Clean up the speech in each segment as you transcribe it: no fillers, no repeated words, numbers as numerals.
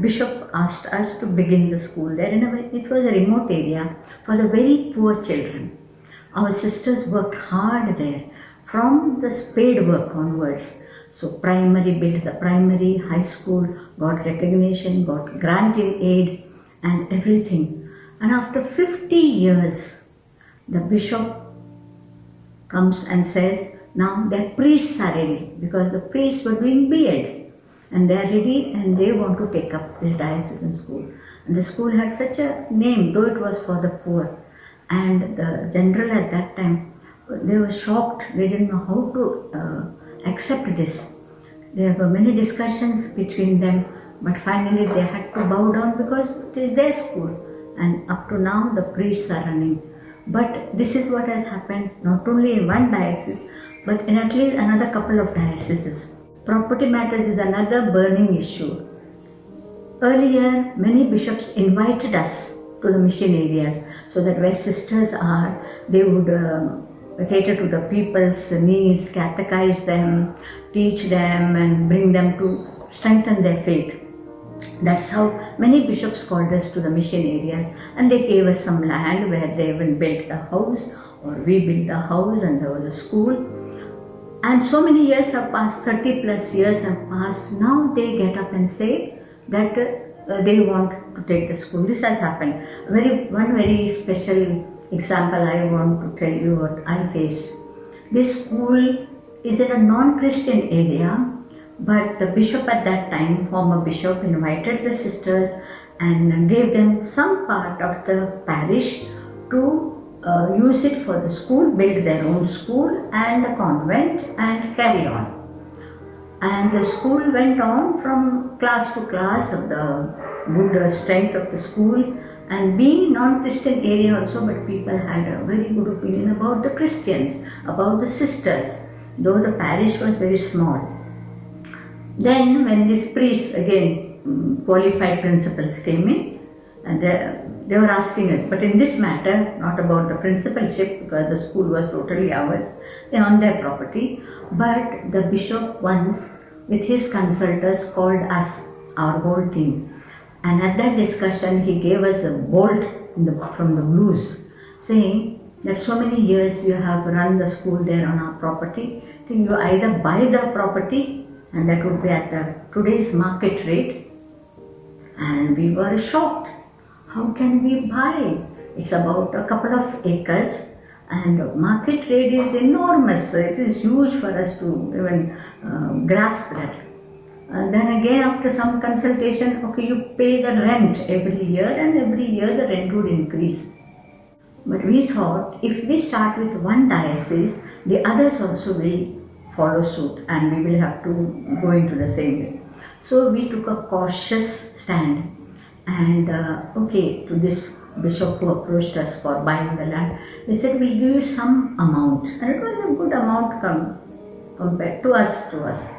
Bishop asked us to begin the school there. It was a remote area for the very poor children. Our sisters worked hard there from the spade work onwards. So primary, built the primary, high school, got recognition, got grant in aid and everything. And after 50 years, the bishop comes and says, now their priests are ready, because the priests were doing B.Eds. And they are ready and they want to take up this diocesan school. And the school had such a name, though it was for the poor. And the general at that time, they were shocked. They didn't know how to accept this. There were many discussions between them, but finally they had to bow down because it is their school. And up to now, the priests are running. But this is what has happened not only in one diocese, but in at least another couple of dioceses. Property matters is another burning issue. Earlier, many bishops invited us to the mission areas so that where sisters are, they would cater to the people's needs, catechize them, teach them and bring them to strengthen their faith. That's how many bishops called us to the mission areas, and they gave us some land where they even built the house, or we built the house and there was a school. And so many years have passed, 30 plus years have passed. Now they get up and say that they want to take the school. This has happened. One very special example I want to tell you what I faced. This school is in a non-Christian area, but the bishop at that time, former bishop, invited the sisters and gave them some part of the parish to use it for the school, build their own school and a convent and carry on. And the school went on from class to class of the good strength of the school, and being non-Christian area also, but people had a very good opinion about the Christians, about the sisters, though the parish was very small. Then when these priests, again qualified principals, came in, and they were asking us, but in this matter, not about the principalship, because the school was totally ours, they on their property, but the bishop once with his consultants called us, our whole team, and at that discussion he gave us a bolt from the blues, saying that so many years you have run the school there on our property, then you either buy the property, and that would be at the today's market rate. And we were shocked. How can we buy? It's about a couple of acres and market rate is enormous. It is huge for us to even grasp that. Then again, after some consultation, okay, you pay the rent every year, and every year the rent would increase. But we thought if we start with one diocese, the others also will follow suit and we will have to go into the same way. So we took a cautious stand. And okay, to this bishop who approached us for buying the land, we said, we'll give you some amount. And it was a good amount compared to us.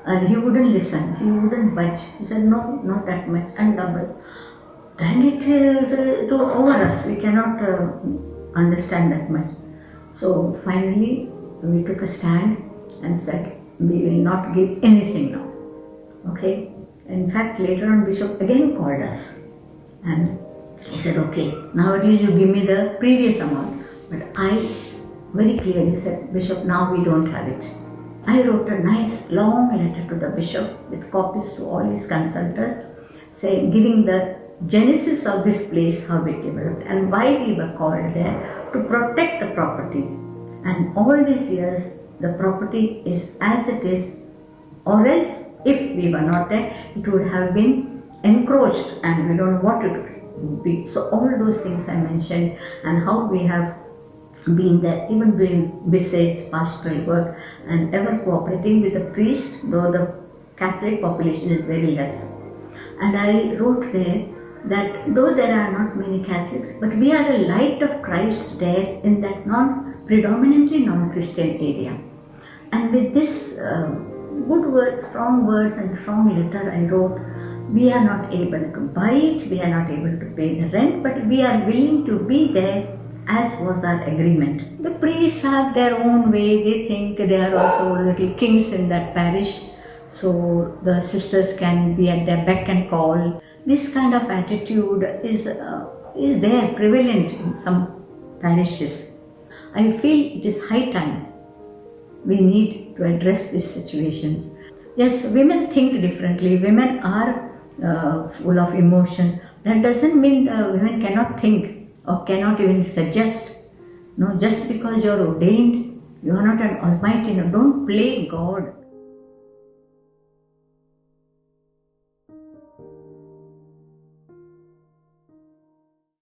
And he wouldn't listen, he wouldn't budge. He said, no, not that much, and double. Then it is over us, we cannot understand that much. So finally, we took a stand and said, we will not give anything now. Okay? In fact, later on, Bishop again called us and he said, okay, now at least you give me the previous amount. But I very clearly said, Bishop, now we don't have it. I wrote a nice long letter to the bishop with copies to all his consultants, saying, giving the genesis of this place, how it developed and why we were called there, to protect the property. And all these years, the property is as it is, or else if we were not there, it would have been encroached and we don't know what it would be. So all those things I mentioned, and how we have been there, even doing besides pastoral work and ever cooperating with the priest, though the Catholic population is very less. And I wrote there that though there are not many Catholics, but we are a light of Christ there in that predominantly non-Christian area. And with this good words, strong words and strong letter I wrote, we are not able to buy it, we are not able to pay the rent, but we are willing to be there as was our agreement. The priests have their own way, they think they are also little kings in that parish. so the sisters can be at their beck and call. This kind of attitude is there prevalent in some parishes. I feel it is high time we need to address these situations. Yes, women think differently. Women are full of emotion. That doesn't mean women cannot think or cannot even suggest. No, just because you're ordained, you are not an almighty. No, don't play God.